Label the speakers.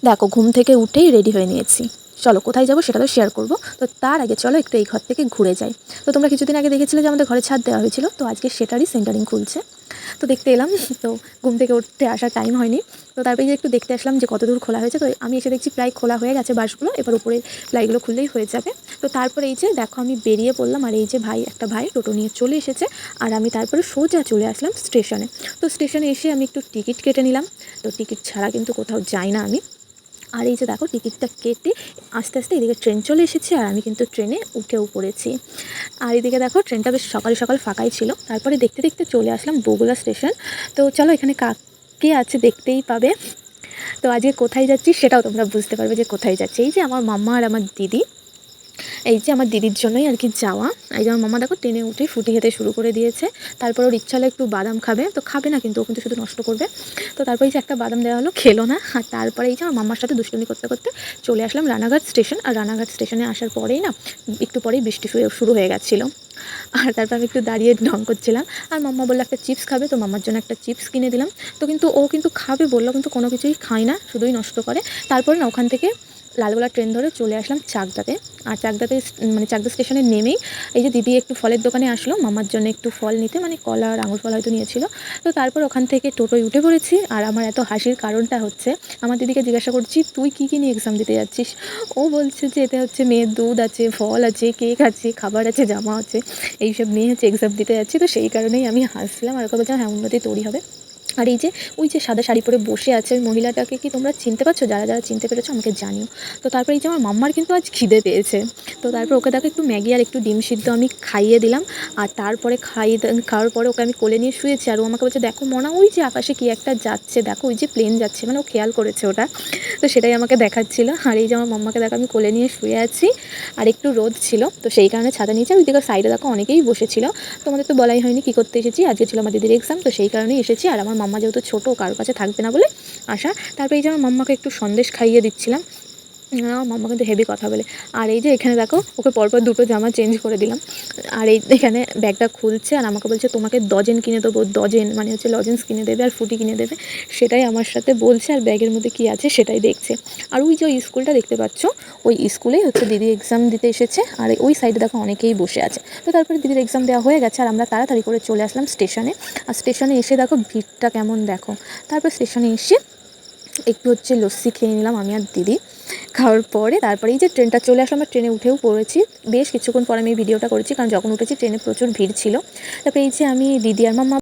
Speaker 1: দেখো ঘুম থেকে উঠেই রেডি হয়ে নিয়েছি। চলো কোথায় যাবো সেটা তো শেয়ার করবো। তো তার আগে চলো একটু এই ঘর থেকে ঘুরে যাই। তো তোমরা কিছুদিন আগে দেখেছিলে যে আমাদের ঘরে ছাদ দেওয়া হয়েছিল, তো আজকে সেটারই সেন্টারিং খুলছে। তো দেখতে এলাম। তো ঘুম থেকে উঠতে আসার টাইম হয়নি, তো তারপরে যে একটু দেখতে আসলাম যে কত দূর খোলা হয়েছে। তো আমি এসে দেখছি প্রায় খোলা হয়ে গেছে বাঁশগুলো, এবার উপরে প্লাইগুলো খুললেই হয়ে যাবে। তো তারপরে এই যে দেখো আমি বেরিয়ে পড়লাম, আর এই যে একটা ভাই টোটো নিয়ে চলে এসেছে। আর আমি তারপরে সোজা চলে আসলাম স্টেশনে। তো স্টেশনে এসে আমি একটু টিকিট কেটে নিলাম। তো টিকিট ছাড়া কিন্তু কোথাও যাই না আমি। আর এই যে দেখো টিকিটটা কেটে আস্তে আস্তে এদিকে ট্রেন চলে এসেছে, আর আমি কিন্তু ট্রেনে উঠেও পড়েছি। আর এদিকে দেখো ট্রেনটা বেশ সকাল সকাল ফাঁকাই ছিল। তারপরে দেখতে দেখতে চলে আসলাম বগুড়া স্টেশন। তো চলো এখানে কাকে আছে দেখতেই পাবে। তো আজকে কোথায় যাচ্ছি সেটাও তোমরা বুঝতে পারবে যে কোথায় যাচ্ছি। এই যে আমার মাম্মা আর আমার দিদি, এই যে আমার দিদির জন্যই আর কি যাওয়া। এই যে আমার মামা দেখো ট্রেনে উঠে ফুটি খেতে শুরু করে দিয়েছে। তারপর ওর ইচ্ছা হলো একটু বাদাম খাবে, তো খাবে না কিন্তু ও কিন্তু শুধু নষ্ট করবে। তো তারপরে এই যে একটা বাদাম দেওয়া হলো, খেলো না। আর তারপরে এই যে আমার মাম্মার সাথে দুষ্টুমি করতে করতে চলে আসলাম রানাঘাট স্টেশন। আর রানাঘাট স্টেশনে আসার পরেই না একটু পরেই বৃষ্টি শুরু হয়ে গেছিলো। আর তারপর আমি একটু দাঁড়িয়ে ঢং করছিলাম। আর মাম্মা বললো একটা চিপস খাবে, তো মাম্মার জন্য একটা চিপস কিনে দিলাম। তো কিন্তু ও কিন্তু খাবে বললো, কিন্তু কোনো কিছুই খায় না, শুধুই নষ্ট করে। তারপরে না ওখান থেকে লালগোলা ট্রেন ধরে চলে আসলাম চাকদাতে। আর চাকদাতে মানে চাকদা স্টেশনে নেমেই এই যে দিদি একটু ফলের দোকানে আসলো মামার জন্য একটু ফল নিতে, মানে কলা আর আঙুর ফল হয়তো নিয়েছিল। তো তারপর ওখান থেকে টোটোয় উঠে পড়েছি। আর আমার এত হাসির কারণটা হচ্ছে, আমার দিদিকে জিজ্ঞাসা করছি তুই কী কী নিয়ে এক্সাম দিতে যাচ্ছিস। ও বলছে যে এতে হচ্ছে মেয়ের দুধ আছে, ফল আছে, কেক আছে, খাবার আছে, জামা আছে, এইসব নিয়ে হচ্ছে এক্সাম দিতে যাচ্ছি। তো সেই কারণেই আমি হাসলাম। আর ওকে বলছিলাম হ্যাঁ উন্নতি তোরই হবে। আর এই যে ওই যে সাদা শাড়ি পরে বসে আছে ওই মহিলাটাকে কি তোমরা চিনতে পারছো? যারা যারা চিনতে পেরেছো আমাকে জানিও। তো তারপরে এই যে আমার মাম্মার কিন্তু আজ খিদে পেয়েছে। তো তারপর ওকে দেখো একটু ম্যাগি আর একটু ডিম সিদ্ধ আমি খাইয়ে দিলাম। আর তারপরে খাওয়ার পরে ওকে আমি কোলে নিয়ে শুয়েছি। আর ও আমাকে বলছে দেখো মনা ওই যে আকাশে কি একটা যাচ্ছে, দেখো ওই যে প্লেন যাচ্ছে, মানে ও খেয়াল করেছে ওটা। তো সেটাই আমাকে দেখাচ্ছিল। আর এই যে আমার মাম্মাকে দেখো আমি কোলে নিয়ে শুয়ে আছি। আর একটু রোদ ছিল তো সেই কারণে ছাতা নিচে ওই দিকে সাইডে দেখো অনেকেই বসেছিল। তোমাদের তো বলাই হয়নি কী করতে এসেছি, আজকে ছিল আমার দিদির এক্সাম, তো সেই কারণেই এসেছি। আর আমার মাম্মা যেহেতু ছোটো কারোর কাছে থাকবে না বলে আসা। তারপরে এই যে আমার মাম্মাকে একটু সন্দেশ খাইয়ে দিচ্ছিলাম। আমার মাম্মা কিন্তু হেভি কথা বলে। আর এই যে এখানে দেখো ওকে পরপর দুটো জামা চেঞ্জ করে দিলাম। আর এই এখানে ব্যাগটা খুলছে আর আমাকে বলছে তোমাকে ডজন কিনে দেবো, ডজন মানে হচ্ছে লজেন্স কিনে দেবে আর ফুটি কিনে দেবে, সেটাই আমার সাথে বলছে। আর ব্যাগের মধ্যে কী আছে সেটাই দেখছে। আর ওই যে ওই স্কুলটা দেখতে পাচ্ছ, ওই স্কুলেই হচ্ছে দিদি এক্সাম দিতে এসেছে। আর ওই সাইডে দেখো অনেকেই বসে আছে। তো তারপরে দিদির এক্সাম দেওয়া হয়ে গেছে আর আমরা তাড়াতাড়ি করে চলে আসলাম স্টেশনে। আর স্টেশনে এসে দেখো ভিড়টা কেমন দেখো। তারপর স্টেশনে এসে একটু হচ্ছে লস্যি খেয়ে নিলাম আমি আর দিদি। খাওয়ার পরে তারপরে এই যে ট্রেনটা চলে আসলো, আমরা ট্রেনে উঠেও পড়েছি। বেশ কিছুক্ষণ পরে আমি এই ভিডিওটা করেছি, কারণ যখন উঠেছি ট্রেনে প্রচুর ভিড় ছিল। তারপরে এই যে আমি দিদি আর মাম্মা